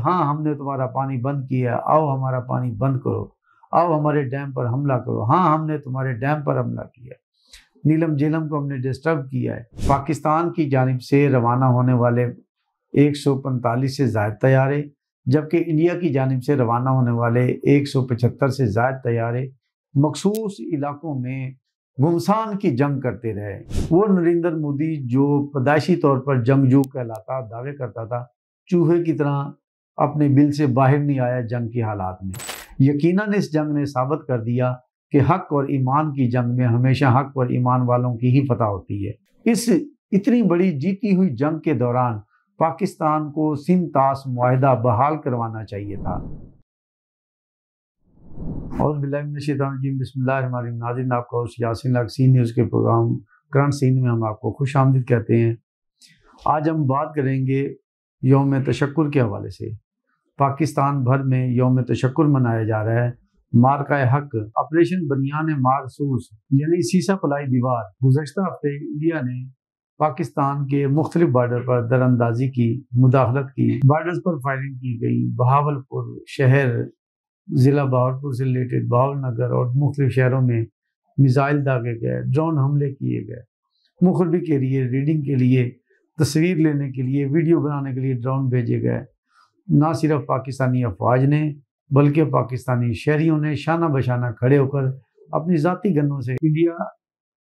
ہاں ہم نے تمہارا پانی بند کیا، آؤ ہمارا پانی بند کرو، آؤ ہمارے ڈیم پر حملہ کرو، ہاں ہم نے تمہارے ڈیم پر حملہ کیا، نیلم جیلم کو ہم نے ڈسٹرب کیا ہے۔ پاکستان کی جانب سے روانہ ہونے والے 145 سے زائد طیارے، جبکہ انڈیا کی جانب سے روانہ ہونے والے 175 سے زائد طیارے مخصوص علاقوں میں گھمسان کی جنگ کرتے رہے۔ وہ نریندر مودی جو پیدائشی طور پر جنگجو کہلاتا، دعوے کرتا تھا، چوہے کی طرح اپنے بل سے باہر نہیں آیا جنگ کی حالات میں۔ یقیناً اس جنگ نے ثابت کر دیا کہ حق اور ایمان کی جنگ میں ہمیشہ حق اور ایمان والوں کی ہی فتح ہوتی ہے۔ اس اتنی بڑی جیتی ہوئی جنگ کے دوران پاکستان کو سندھ طاس معاہدہ بحال کروانا چاہیے تھا۔ اعوذ باللہ من الشیطان الرجیم، بسم اللہ الرحمن الرحیم۔ ناظرین، آپ کو یاسین لاکسی نیوز کے پروگرام کرنٹ سین میں ہم آپ کو خوش آمدید کہتے ہیں۔ آج ہم بات کریں گے یوم تشکر کے حوالے سے۔ پاکستان بھر میں یوم تشکر منایا جا رہا ہے۔ مارکہ حق، آپریشن بنیان مارسوس یعنی سیسا پلائی دیوار، گزشتہ ہفتے انڈیا نے پاکستان کے مختلف بارڈر پر در اندازی کی، مداخلت کی، بارڈرز پر فائرنگ کی گئی۔ بہاولپور شہر، ضلع بہاولپور سے ریلیٹڈ بہاول نگر اور مختلف شہروں میں میزائل داغے گئے، ڈرون حملے کیے گئے۔ مخربی کے لیے، ریڈنگ کے لیے، تصویر لینے کے لیے، ویڈیو بنانے کے لیے ڈرون بھیجے گئے۔ نہ صرف پاکستانی افواج نے بلکہ پاکستانی شہریوں نے شانہ بشانہ کھڑے ہو کر اپنی ذاتی گنوں سے انڈیا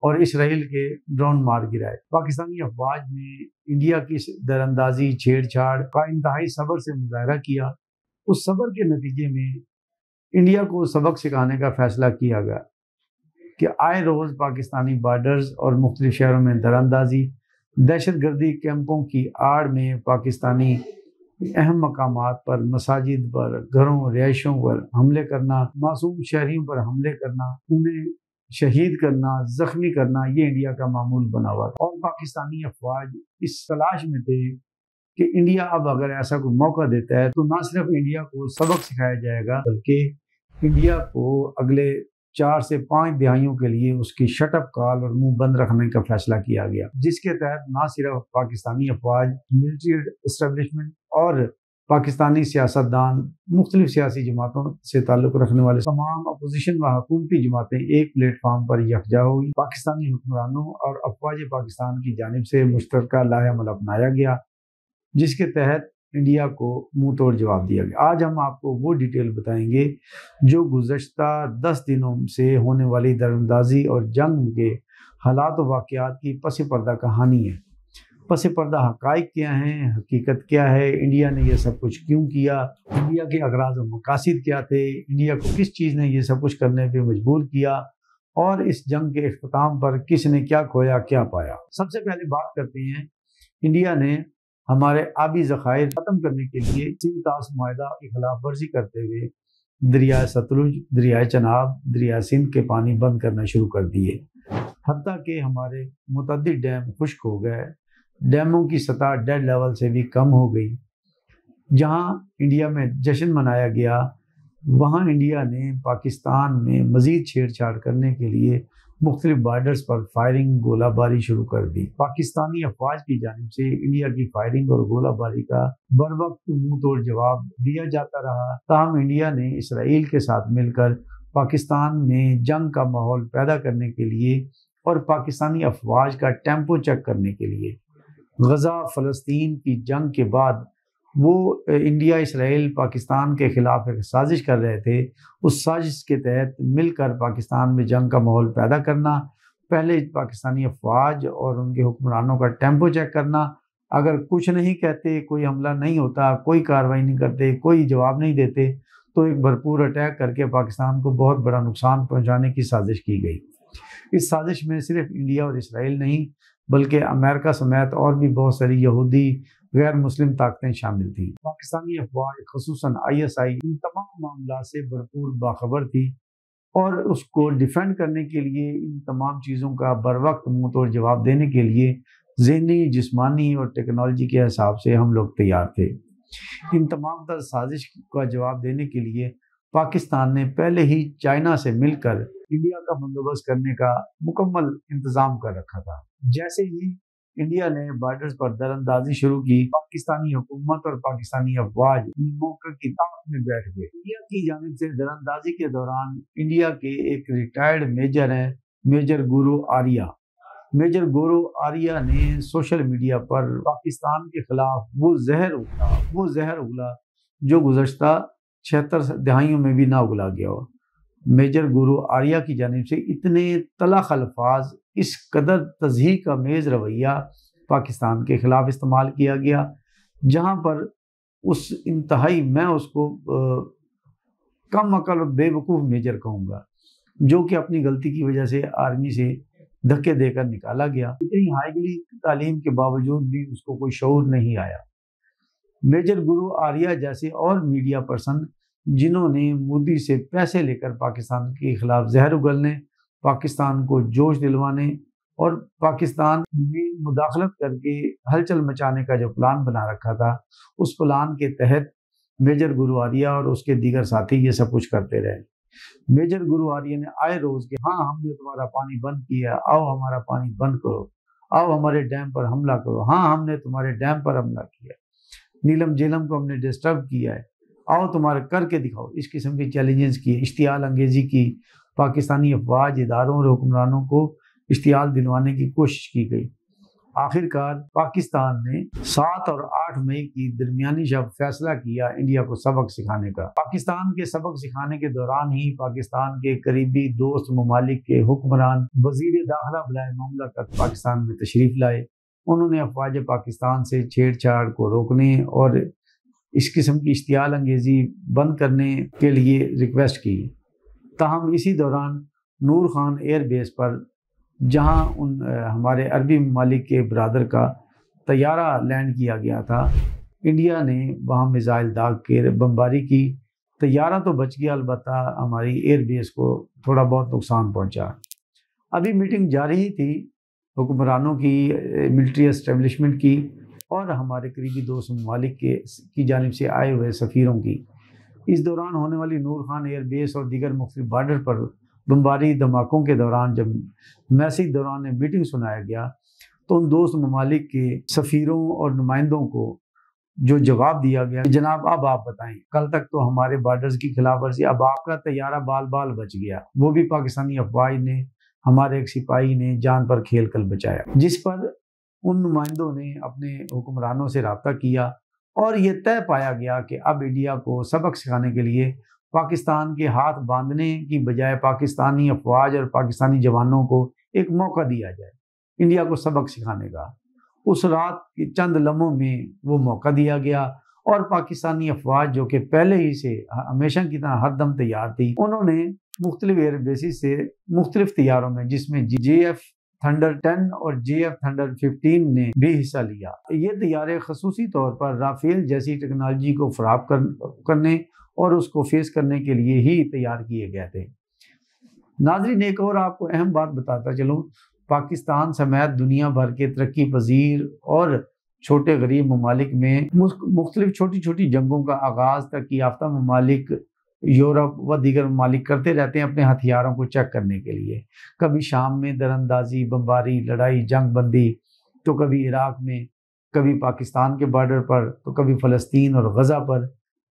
اور اسرائیل کے ڈرون مار گرائے۔ پاکستانی افواج نے انڈیا کی در اندازی، چھیڑ چھاڑ کا انتہائی صبر سے مظاہرہ کیا۔ اس صبر کے نتیجے میں انڈیا کو سبق سکھانے کا فیصلہ کیا گیا کہ آئے روز پاکستانی بارڈرز اور مختلف شہروں میں در اندازی، دہشت گردی کیمپوں کی آڑ میں پاکستانی اہم مقامات پر، مساجد پر، گھروں، رہائشوں پر حملے کرنا، معصوم شہریوں پر حملے کرنا، انہیں شہید کرنا، زخمی کرنا، یہ انڈیا کا معمول بنا ہوا تھا۔ اور پاکستانی افواج اس تلاش میں تھے کہ انڈیا اب اگر ایسا کوئی موقع دیتا ہے تو نہ صرف انڈیا کو سبق سکھایا جائے گا بلکہ انڈیا کو اگلے 4 سے 5 دہائیوں کے لیے اس کی شٹ اپ کال اور منہ بند رکھنے کا فیصلہ کیا گیا، جس کے تحت نہ صرف پاکستانی افواج، ملٹری اسٹیبلشمنٹ اور پاکستانی سیاستدان، مختلف سیاسی جماعتوں سے تعلق رکھنے والے تمام اپوزیشن و حکومتی جماعتیں ایک پلیٹ فارم پر یکجا ہوئی۔ پاکستانی حکمرانوں اور افواج پاکستان کی جانب سے مشترکہ لائحہ عمل اپنایا گیا، جس کے تحت انڈیا کو منہ توڑ جواب دیا گیا۔ آج ہم آپ کو وہ ڈیٹیل بتائیں گے جو گزشتہ 10 دنوں سے ہونے والی در اندازی اور جنگ کے حالات و واقعات کی پس پردہ کہانی ہے۔ پس پردہ حقائق کیا ہیں، حقیقت کیا ہے، انڈیا نے یہ سب کچھ کیوں کیا، انڈیا کے اغراض و مقاصد کیا تھے، انڈیا کو کس چیز نے یہ سب کچھ کرنے پہ مجبور کیا، اور اس جنگ کے اختتام پر کس نے کیا کھویا، کیا پایا۔ سب سے پہلے بات کرتے ہیں، انڈیا نے ہمارے آبی ذخائر ختم کرنے کے لیے سندھ طاس معاہدہ کی خلاف ورزی کرتے ہوئے دریائے ستلج، دریائے چناب، دریائے سندھ کے پانی بند کرنا شروع کر دیے، حتیٰ کہ ہمارے متعدد ڈیم خشک ہو گئے۔ ڈیموں کی سطح ڈیڈ لیول سے بھی کم ہو گئی۔ جہاں انڈیا میں جشن منایا گیا، وہاں انڈیا نے پاکستان میں مزید چھیڑ چھاڑ کرنے کے لیے مختلف بارڈرز پر فائرنگ، گولہ باری شروع کر دی۔ پاکستانی افواج کی جانب سے انڈیا کی فائرنگ اور گولہ باری کا بر وقت منہ توڑ جواب دیا جاتا رہا، تاہم انڈیا نے اسرائیل کے ساتھ مل کر پاکستان میں جنگ کا ماحول پیدا کرنے کے لیے اور پاکستانی افواج کا ٹیمپو چیک کرنے کے لیے غزہ فلسطین کی جنگ کے بعد وہ انڈیا، اسرائیل، پاکستان کے خلاف ایک سازش کر رہے تھے۔ اس سازش کے تحت مل کر پاکستان میں جنگ کا ماحول پیدا کرنا، پہلے پاکستانی افواج اور ان کے حکمرانوں کا ٹیمپو چیک کرنا، اگر کچھ نہیں کہتے، کوئی حملہ نہیں ہوتا، کوئی کارروائی نہیں کرتے، کوئی جواب نہیں دیتے، تو ایک بھرپور اٹیک کر کے پاکستان کو بہت بڑا نقصان پہنچانے کی سازش کی گئی۔ اس سازش میں صرف انڈیا اور اسرائیل نہیں بلکہ امریکہ سمیت اور بھی بہت ساری یہودی غیر مسلم طاقتیں شامل تھیں۔ پاکستانی افواج خصوصاً ISI ان تمام معاملات سے بھرپور باخبر تھی اور اس کو ڈیفینڈ کرنے کے لیے، ان تمام چیزوں کا بر وقت منہ توڑ جواب دینے کے لیے ذہنی، جسمانی اور ٹیکنالوجی کے حساب سے ہم لوگ تیار تھے۔ ان تمام تر سازش کا جواب دینے کے لیے پاکستان نے پہلے ہی چائنا سے مل کر انڈیا کا بندوبست کرنے کا مکمل انتظام کر رکھا تھا۔ جیسے ہی انڈیا نے بارڈرز پر در اندازی شروع کی۔ پاکستانی حکومت اور پاکستانی افواج موقع کی طاقت میں بیٹھ گئے۔ انڈیا کی جانب سے در اندازی کے دوران انڈیا کے ایک ریٹائرڈ میجر ہیں، میجر گورو آریہ۔ میجر گورو آریہ نے سوشل میڈیا پر پاکستان کے خلاف وہ زہر اگلا جو گزشتہ 76 دہائیوں میں بھی نہ اگلا گیا ہو۔ میجر گورو آریہ کی جانب سے اتنے تلخ الفاظ، اس قدر تضحیک آمیز رویہ پاکستان کے خلاف استعمال کیا گیا، جہاں پر اس انتہائی، میں اس کو کم عقل اور بے وقوف میجر کہوں گا، جو کہ اپنی غلطی کی وجہ سے آرمی سے دھکے دے کر نکالا گیا۔ اتنی ہائی تعلیم کے باوجود بھی اس کو کوئی شعور نہیں آیا۔ میجر گورو آریہ جیسے اور میڈیا پرسن جنہوں نے مودی سے پیسے لے کر پاکستان کے خلاف زہر اگلنے، پاکستان کو جوش دلوانے اور پاکستان میں مداخلت کر کے ہلچل مچانے کا جو پلان بنا رکھا تھا، اس پلان کے تحت میجر گورو آریہ اور اس کے دیگر ساتھی یہ سب کچھ کرتے رہے۔ میجر گورو آریہ نے آئے روز کہ ہاں ہم نے تمہارا پانی بند کیا، آؤ ہمارا پانی بند کرو، آؤ ہمارے ڈیم پر حملہ کرو، ہاں ہم نے تمہارے ڈیم پر حملہ کیا، نیلم جیلم کو ہم نے ڈسٹرب کیا ہے، آؤ تمہارے کر کے دکھاؤ۔ اس قسم کے چیلنجز کی، اشتعال انگیزی کی، پاکستانی افواج، اداروں اور حکمرانوں کو اشتعال دلوانے کی کوشش کی گئی۔ آخر کار پاکستان نے 7 اور 8 مئی کی درمیانی شب فیصلہ کیا انڈیا کو سبق سکھانے کا۔ پاکستان کے سبق سکھانے کے دوران ہی پاکستان کے قریبی دوست ممالک کے حکمران وزیر داخلہ بلائے مملکت پاکستان میں تشریف لائے۔ انہوں نے افواج پاکستان سے چھیڑ چھاڑ کو روکنے اور اس قسم کی اشتعال انگیزی بند کرنے کے لیے ریکویسٹ کی۔ تاہم اسی دوران نور خان ایئر بیس پر، جہاں ہمارے عربی ممالک کے برادر کا طیارہ لینڈ کیا گیا تھا، انڈیا نے وہاں میزائل داغ کے بمباری کی۔ طیارہ تو بچ گیا، البتہ ہماری ایئر بیس کو تھوڑا بہت نقصان پہنچا۔ ابھی میٹنگ جاری ہی تھی حکمرانوں کی، ملٹری اسٹیبلشمنٹ کی اور ہمارے قریبی دوست ممالک کی جانب سے آئے ہوئے سفیروں کی۔ اس دوران ہونے والی نور خان ایئر بیس اور دیگر مختلف بارڈر پر بمباری دھماکوں کے دوران جب میسج دوران میٹنگ سنایا گیا تو ان دوست ممالک کے سفیروں اور نمائندوں کو جو جواب دیا گیا، جناب اب آپ بتائیں، کل تک تو ہمارے بارڈرز کی خلاف ورزی، اب آپ کا طیارہ بال بال بچ گیا، وہ بھی پاکستانی افواج نے، ہمارے ایک سپاہی نے جان پر کھیل کر بچایا۔ جس پر ان نمائندوں نے اپنے حکمرانوں سے رابطہ کیا اور یہ طے پایا گیا کہ اب انڈیا کو سبق سکھانے کے لیے پاکستان کے ہاتھ باندھنے کی بجائے پاکستانی افواج اور پاکستانی جوانوں کو ایک موقع دیا جائے انڈیا کو سبق سکھانے کا۔ اس رات کے چند لمحوں میں وہ موقع دیا گیا اور پاکستانی افواج جو کہ پہلے ہی سے ہمیشہ کی طرح ہر دم تیار تھی، انہوں نے مختلف ایئر بیسز سے مختلف طیاروں میں، جس میں JF تھنڈر 10 اور JF تھنڈر 15 نے بھی حصہ لیا۔ یہ طیارے خصوصی طور پر رافیل جیسی ٹیکنالوجی کو فراہم کرنے اور اس کو فیس کرنے کے لیے ہی تیار کیے گئے تھے۔ ناظرین، ایک اور آپ کو اہم بات بتاتا چلوں، پاکستان سمیت دنیا بھر کے ترقی پذیر اور چھوٹے غریب ممالک میں مختلف چھوٹی چھوٹی جنگوں کا آغاز ترقی یافتہ ممالک، یورپ و دیگر ممالک کرتے رہتے ہیں اپنے ہتھیاروں کو چیک کرنے کے لیے۔ کبھی شام میں دراندازی، بمباری، لڑائی، جنگ بندی، تو کبھی عراق میں، کبھی پاکستان کے بارڈر پر، تو کبھی فلسطین اور غزہ پر۔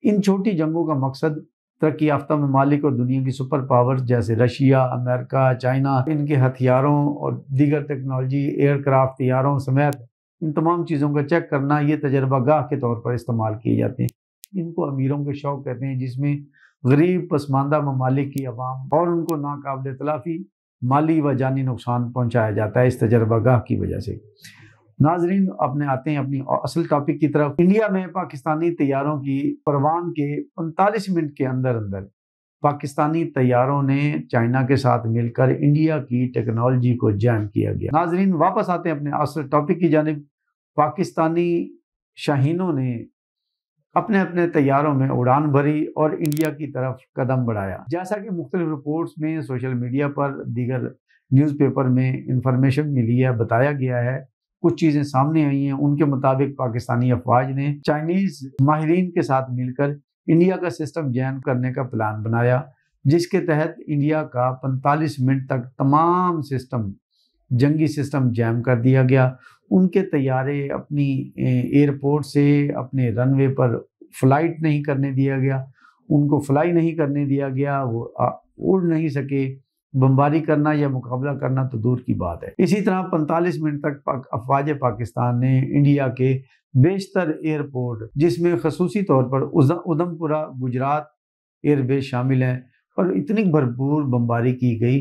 ان چھوٹی جنگوں کا مقصد ترقی یافتہ ممالک اور دنیا کی سپر پاور جیسے رشیا، امریکہ، چائنا، ان کے ہتھیاروں اور دیگر ٹیکنالوجی، ایئر کرافٹ، طیاروں سمیت ان تمام چیزوں کا چیک کرنا، یہ تجربہ گاہ کے طور پر استعمال کیے جاتے ہیں۔ ان کو امیروں کے شوق کہتے ہیں، جس میں غریب پسماندہ ممالک کی عوام اور ان کو ناقابل تلافی مالی و جانی نقصان پہنچایا جاتا ہے اس تجربہ گاہ کی وجہ سے۔ ناظرین، اپنے آتے ہیں اپنی اصل ٹاپک کی طرف۔ انڈیا میں پاکستانی طیاروں کی پروان کے 45 منٹ کے اندر پاکستانی طیاروں نے چائنا کے ساتھ مل کر انڈیا کی ٹیکنالوجی کو جیم کیا گیا۔ ناظرین، واپس آتے ہیں اپنے اصل ٹاپک کی جانب۔ پاکستانی شاہینوں نے اپنے اپنے طیاروں میں اڑان بھری اور انڈیا کی طرف قدم بڑھایا۔ جیسا کہ مختلف رپورٹس میں، سوشل میڈیا پر، دیگر نیوز پیپر میں انفارمیشن ملی ہے، بتایا گیا ہے، کچھ چیزیں سامنے آئی ہیں۔ ان کے مطابق پاکستانی افواج نے چائنیز ماہرین کے ساتھ مل کر انڈیا کا سسٹم جیم کرنے کا پلان بنایا، جس کے تحت انڈیا کا 45 منٹ تک تمام سسٹم، جنگی سسٹم جیم کر دیا گیا۔ ان کے طیارے اپنی ایئرپورٹ سے اپنے رن وے پر فلائٹ نہیں کرنے دیا گیا، ان کو فلائی نہیں کرنے دیا گیا، وہ اڑ نہیں سکے۔ بمباری کرنا یا مقابلہ کرنا تو دور کی بات ہے۔ اسی طرح 45 منٹ تک افواج پاکستان نے انڈیا کے بیشتر ایئرپورٹ، جس میں خصوصی طور پر ادھمپورہ گجرات ایئر بیس شامل ہیں، پر اتنی بھرپور بمباری کی گئی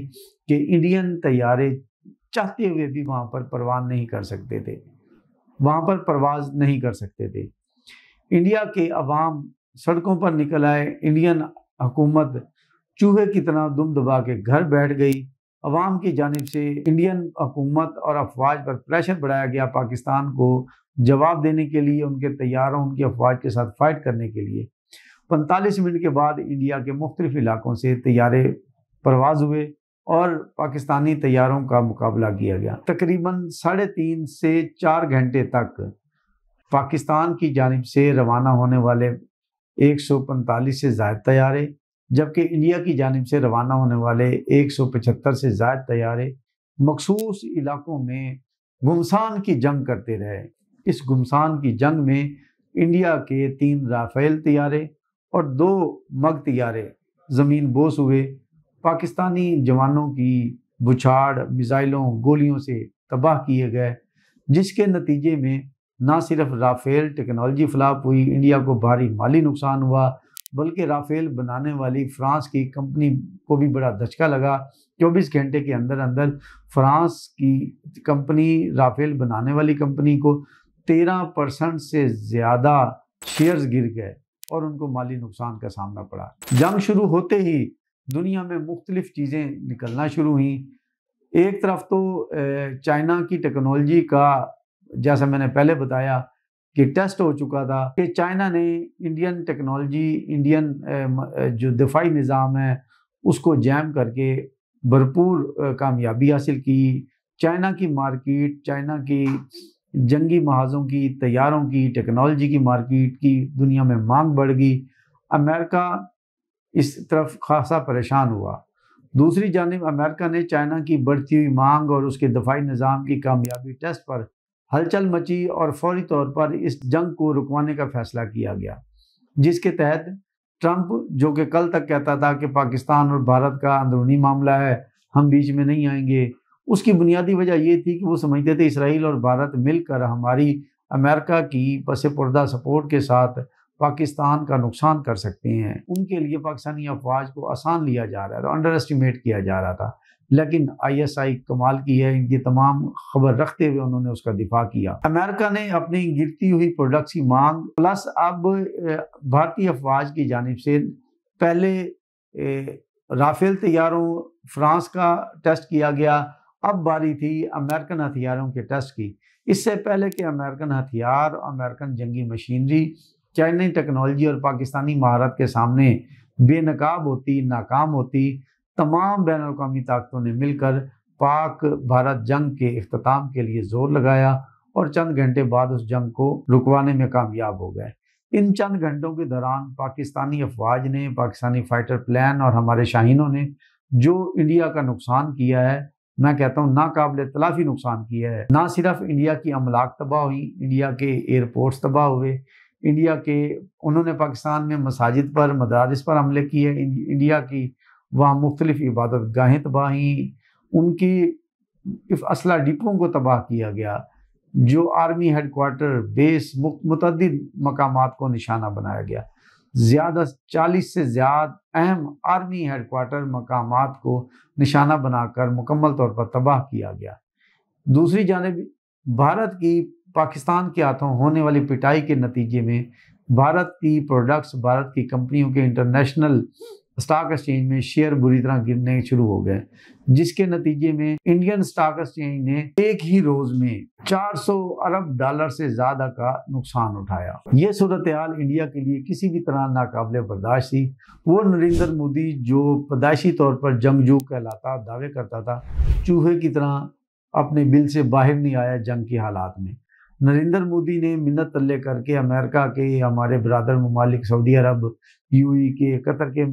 کہ انڈین طیارے چاہتے ہوئے بھی وہاں پر پرواز نہیں کر سکتے تھے، انڈیا کے عوام سڑکوں پر نکل آئے، انڈین حکومت چوہے کی طرح دم دبا کے گھر بیٹھ گئی۔ عوام کی جانب سے انڈین حکومت اور افواج پر پریشر بڑھایا گیا پاکستان کو جواب دینے کے لیے، ان کے طیاروں، ان کی افواج کے ساتھ فائٹ کرنے کے لیے۔ 45 منٹ کے بعد انڈیا کے مختلف علاقوں سے طیارے پرواز ہوئے اور پاکستانی طیاروں کا مقابلہ کیا گیا۔ تقریباً 3.5 سے 4 گھنٹے تک پاکستان کی جانب سے روانہ ہونے والے 145 سے زائد طیارے، جبکہ انڈیا کی جانب سے روانہ ہونے والے 175 سے زائد طیارے مخصوص علاقوں میں گمسان کی جنگ کرتے رہے۔ اس گمسان کی جنگ میں انڈیا کے 3 رافیل طیارے اور 2 مگ طیارے زمین بوس ہوئے، پاکستانی جوانوں کی بچھاڑ میزائلوں گولیوں سے تباہ کیے گئے، جس کے نتیجے میں نہ صرف رافیل ٹیکنالوجی فلاپ ہوئی، انڈیا کو بھاری مالی نقصان ہوا، بلکہ رافیل بنانے والی فرانس کی کمپنی کو بھی بڑا دھچکا لگا۔ 24 گھنٹے کے اندر اندر فرانس کی کمپنی، رافیل بنانے والی کمپنی کو 13% سے زیادہ شیئرز گر گئے اور ان کو مالی نقصان کا سامنا پڑا۔ جنگ شروع ہوتے ہی دنیا میں مختلف چیزیں نکلنا شروع ہوئیں۔ ایک طرف تو چائنا کی ٹیکنالوجی کا، جیسا میں نے پہلے بتایا کہ ٹیسٹ ہو چکا تھا کہ چائنا نے انڈین ٹیکنالوجی، انڈین جو دفاعی نظام ہے اس کو جیم کر کے بھرپور کامیابی حاصل کی۔ چائنا کی مارکیٹ، چائنا کی جنگی محاذوں کی، طیاروں کی، ٹیکنالوجی کی مارکیٹ کی دنیا میں مانگ بڑھ گئی۔ امریکہ اس طرف خاصا پریشان ہوا۔ دوسری جانب امریکہ نے چائنا کی بڑھتی ہوئی مانگ اور اس کے دفاعی نظام کی کامیابی ٹیسٹ پر ہلچل مچی اور فوری طور پر اس جنگ کو رکوانے کا فیصلہ کیا گیا، جس کے تحت ٹرمپ، جو کہ کل تک کہتا تھا کہ پاکستان اور بھارت کا اندرونی معاملہ ہے، ہم بیچ میں نہیں آئیں گے، اس کی بنیادی وجہ یہ تھی کہ وہ سمجھتے تھے اسرائیل اور بھارت مل کر ہماری امریکہ کی پس پردہ سپورٹ کے ساتھ پاکستان کا نقصان کر سکتے ہیں۔ ان کے لیے پاکستانی افواج کو آسان لیا جا رہا تھا، انڈر اسٹیمیٹ کیا جا رہا تھا، لیکن ISI کمال کی ہے، ان کی تمام خبر رکھتے ہوئے انہوں نے اس کا دفاع کیا۔ امریکہ نے اپنی گرتی ہوئی پروڈکٹس کی مانگ پلس اب بھارتی افواج کی جانب سے پہلے رافیل طیاروں فرانس کا ٹیسٹ کیا گیا، اب باری تھی امریکن ہتھیاروں کے ٹیسٹ کی۔ اس سے پہلے کہ امریکن ہتھیار، امریکن جنگی مشینری، چائنی ٹیکنالوجی اور پاکستانی مہارت کے سامنے بے نقاب ہوتی، ناکام ہوتی، تمام بین الاقوامی طاقتوں نے مل کر پاک بھارت جنگ کے اختتام کے لیے زور لگایا اور چند گھنٹے بعد اس جنگ کو رکوانے میں کامیاب ہو گئے۔ ان چند گھنٹوں کے دوران پاکستانی افواج نے، پاکستانی فائٹر پلین اور ہمارے شاہینوں نے جو انڈیا کا نقصان کیا ہے، میں کہتا ہوں ناقابل تلافی نقصان کیا ہے۔ نہ صرف انڈیا کی املاک تباہ ہوئی، انڈیا کے ایئرپورٹس تباہ ہوئے، انہوں نے پاکستان میں مساجد پر، مدارس پر حملے کیے، انڈیا کی وہاں مختلف عبادت گاہیں تباہ ہوئیں، ان کی اسلحہ ڈپوں کو تباہ کیا گیا، جو آرمی ہیڈ کوارٹر، بیس، متعدد مقامات کو نشانہ بنایا گیا۔ 40 سے زیادہ اہم آرمی ہیڈ کوارٹر مقامات کو نشانہ بنا کر مکمل طور پر تباہ کیا گیا۔ دوسری جانب بھارت کی پاکستان کے ہاتھوں ہونے والی پٹائی کے نتیجے میں بھارت کی پروڈکٹس، بھارت کی کمپنیوں کے انٹرنیشنل اسٹاک ایکسچینج میں شیئر بری طرح گرنے شروع ہو گئے، جس کے نتیجے میں انڈین اسٹاک ایکسچینج نے ایک ہی روز میں $400 ارب سے زیادہ کا نقصان اٹھایا۔ یہ صورتحال انڈیا کے لیے کسی بھی طرح ناقابل برداشت تھی۔ وہ نریندر مودی جو پیدائشی طور پر جنگجو کہلاتا، دعوے کرتا تھا، چوہے کی طرح اپنے بل سے باہر نہیں آیا جنگ کے حالات میں۔ نریندر مودی نے منت تلے کر کے امریکہ کے، ہمارے برادر ممالک سعودی عرب، UAE کے، قطر کے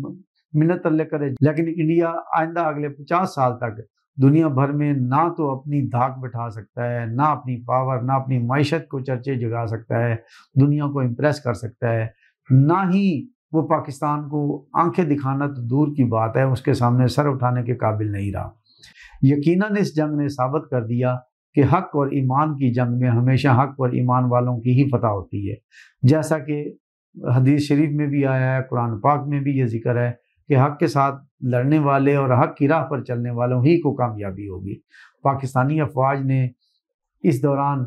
منت تلے کرے، لیکن انڈیا آئندہ اگلے 50 سال تک دنیا بھر میں نہ تو اپنی دھاک بٹھا سکتا ہے، نہ اپنی پاور، نہ اپنی معیشت کو چرچے جگا سکتا ہے، دنیا کو امپریس کر سکتا ہے، نہ ہی وہ پاکستان کو آنکھیں دکھانا تو دور کی بات ہے، اس کے سامنے سر اٹھانے کے قابل نہیں رہا۔ یقیناً اس جنگ نے ثابت کر دیا کہ حق اور ایمان کی جنگ میں ہمیشہ حق اور ایمان والوں کی ہی فتح ہوتی ہے، جیسا کہ حدیث شریف میں بھی آیا ہے، قرآن پاک میں بھی یہ ذکر ہے کہ حق کے ساتھ لڑنے والے اور حق کی راہ پر چلنے والوں ہی کو کامیابی ہوگی۔ پاکستانی افواج نے اس دوران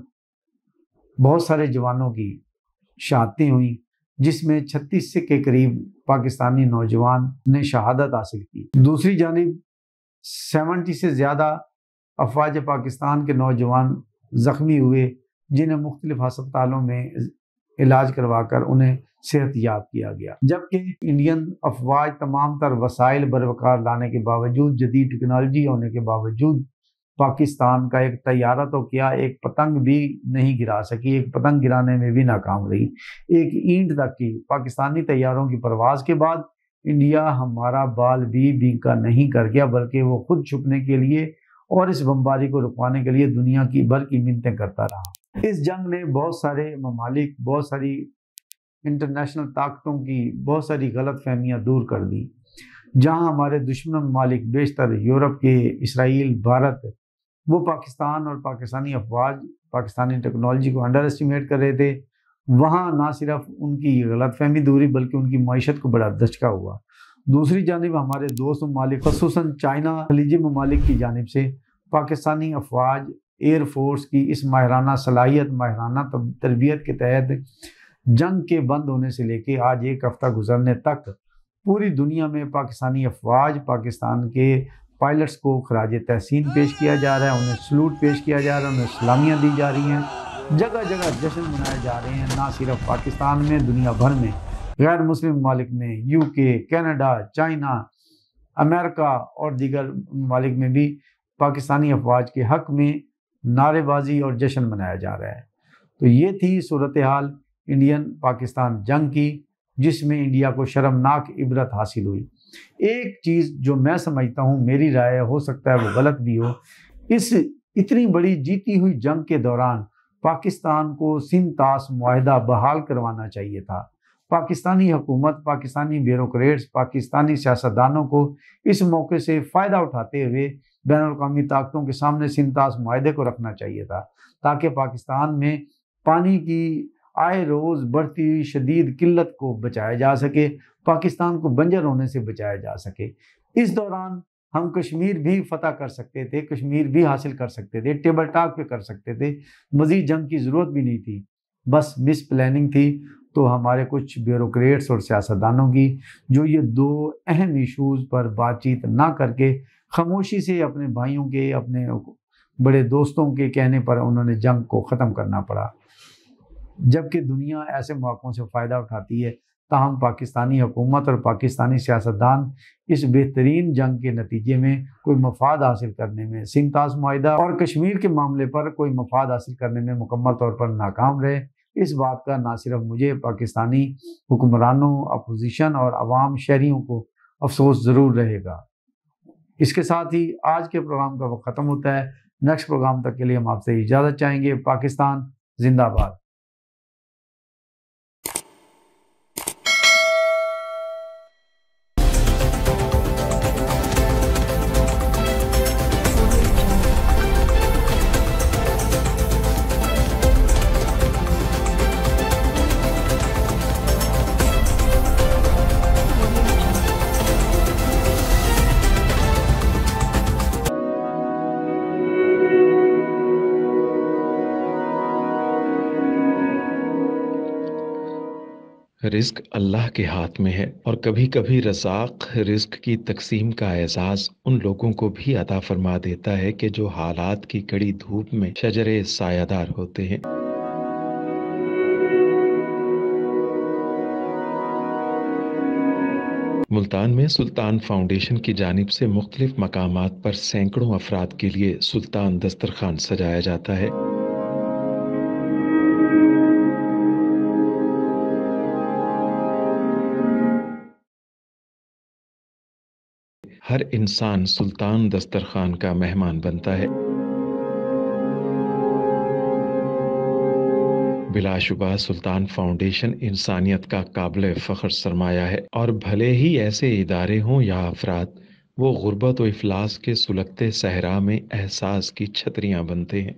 بہت سارے جوانوں کی شہادتیں ہوئیں، جس میں 36 کے قریب پاکستانی نوجوان نے شہادت حاصل کی۔ دوسری جانب 70 سے زیادہ افواج پاکستان کے نوجوان زخمی ہوئے، جنہیں مختلف ہسپتالوں میں علاج کروا کر انہیں صحت یاب کیا گیا، جبکہ انڈین افواج تمام تر وسائل بروقار لانے کے باوجود، جدید ٹیکنالوجی ہونے کے باوجود، پاکستان کا ایک طیارہ تو کیا، ایک پتنگ بھی نہیں گرا سکی، ایک پتنگ گرانے میں بھی ناکام رہی۔ ایک اینٹ تک کی پاکستانی طیاروں کی پرواز کے بعد انڈیا ہمارا بال بھی بینکا نہیں کر گیا، بلکہ وہ خود چھپنے کے لیے اور اس بمباری کو رکوانے کے لیے دنیا کی بھر کی منتیں کرتا رہا۔ اس جنگ نے بہت سارے ممالک، بہت ساری انٹرنیشنل طاقتوں کی بہت ساری غلط فہمیاں دور کر دی۔ جہاں ہمارے دشمن ممالک بیشتر یورپ کے، اسرائیل، بھارت، وہ پاکستان اور پاکستانی افواج، پاکستانی ٹیکنالوجی کو انڈر اسٹیمیٹ کر رہے تھے، وہاں نہ صرف ان کی غلط فہمی دوری بلکہ ان کی معیشت کو بڑا دھچکا ہوا۔ دوسری جانب ہمارے دوست ممالک، خصوصاً چائنا، خلیجی ممالک کی جانب سے پاکستانی افواج ایئر فورس کی اس ماہرانہ صلاحیت، ماہرانہ تربیت کے تحت جنگ کے بند ہونے سے لے کے آج ایک ہفتہ گزرنے تک پوری دنیا میں پاکستانی افواج، پاکستان کے پائلٹس کو خراج تحسین پیش کیا جا رہا ہے، انہیں سلوٹ پیش کیا جا رہا ہے، انہیں سلامیاں دی جا رہی ہیں، جگہ جگہ جشن منائے جا رہے ہیں، نہ صرف پاکستان میں، دنیا بھر میں، غیر مسلم ممالک میں، یو کے، کینیڈا، چائنا، امریکہ اور دیگر ممالک میں بھی پاکستانی افواج کے حق میں نعرے بازی اور جشن منایا جا رہا ہے۔ تو یہ تھی صورتحال انڈین پاکستان جنگ کی، جس میں انڈیا کو شرمناک عبرت حاصل ہوئی۔ ایک چیز جو میں سمجھتا ہوں، میری رائے ہو سکتا ہے وہ غلط بھی ہو، اس اتنی بڑی جیتی ہوئی جنگ کے دوران پاکستان کو سندھ طاس معاہدہ بحال کروانا چاہیے تھا۔ پاکستانی حکومت، پاکستانی بیوروکریٹس، پاکستانی سیاستدانوں کو اس موقع سے فائدہ اٹھاتے ہوئے بین الاقوامی طاقتوں کے سامنے سندھ طاس معاہدے کو رکھنا چاہیے تھا، تاکہ پاکستان میں پانی کی آئے روز بڑھتی ہوئی شدید قلت کو بچایا جا سکے، پاکستان کو بنجر ہونے سے بچایا جا سکے۔ اس دوران ہم کشمیر بھی فتح کر سکتے تھے، کشمیر بھی حاصل کر سکتے تھے، ٹیبل ٹاک پہ کر سکتے تھے، مزید جنگ کی ضرورت بھی نہیں تھی، بس مس پلاننگ تھی۔ تو ہمارے کچھ بیوروکریٹس اور سیاستدانوں کی، جو یہ دو اہم ایشوز پر بات چیت نہ کر کے خاموشی سے اپنے بھائیوں کے، اپنے بڑے دوستوں کے کہنے پر انہوں نے جنگ کو ختم کرنا پڑا، جبکہ دنیا ایسے مواقعوں سے فائدہ اٹھاتی ہے۔ تاہم پاکستانی حکومت اور پاکستانی سیاستدان اس بہترین جنگ کے نتیجے میں کوئی مفاد حاصل کرنے میں، سندھ طاس معاہدہ اور کشمیر کے معاملے پر کوئی مفاد حاصل کرنے میں مکمل طور پر ناکام رہے۔ اس بات کا نہ صرف مجھے، پاکستانی حکمرانوں، اپوزیشن اور عوام شہریوں کو افسوس ضرور رہے گا۔ اس کے ساتھ ہی آج کے پروگرام کا وقت ختم ہوتا ہے۔ نیکسٹ پروگرام تک کے لیے ہم آپ سے اجازت چاہیں گے۔ پاکستان زندہ باد۔ رزق اللہ کے ہاتھ میں ہے، اور کبھی کبھی رزاق رزق کی تقسیم کا اعزاز ان لوگوں کو بھی عطا فرما دیتا ہے کہ جو حالات کی کڑی دھوپ میں شجرے سایہ دار ہوتے ہیں۔ ملتان میں سلطان فاؤنڈیشن کی جانب سے مختلف مقامات پر سینکڑوں افراد کے لیے سلطان دسترخوان سجایا جاتا ہے۔ ہر انسان سلطان دسترخوان کا مہمان بنتا ہے۔ بلا شبہ سلطان فاؤنڈیشن انسانیت کا قابل فخر سرمایہ ہے، اور بھلے ہی ایسے ادارے ہوں یا افراد، وہ غربت و افلاس کے سلگتے صحرا میں احساس کی چھتریاں بنتے ہیں۔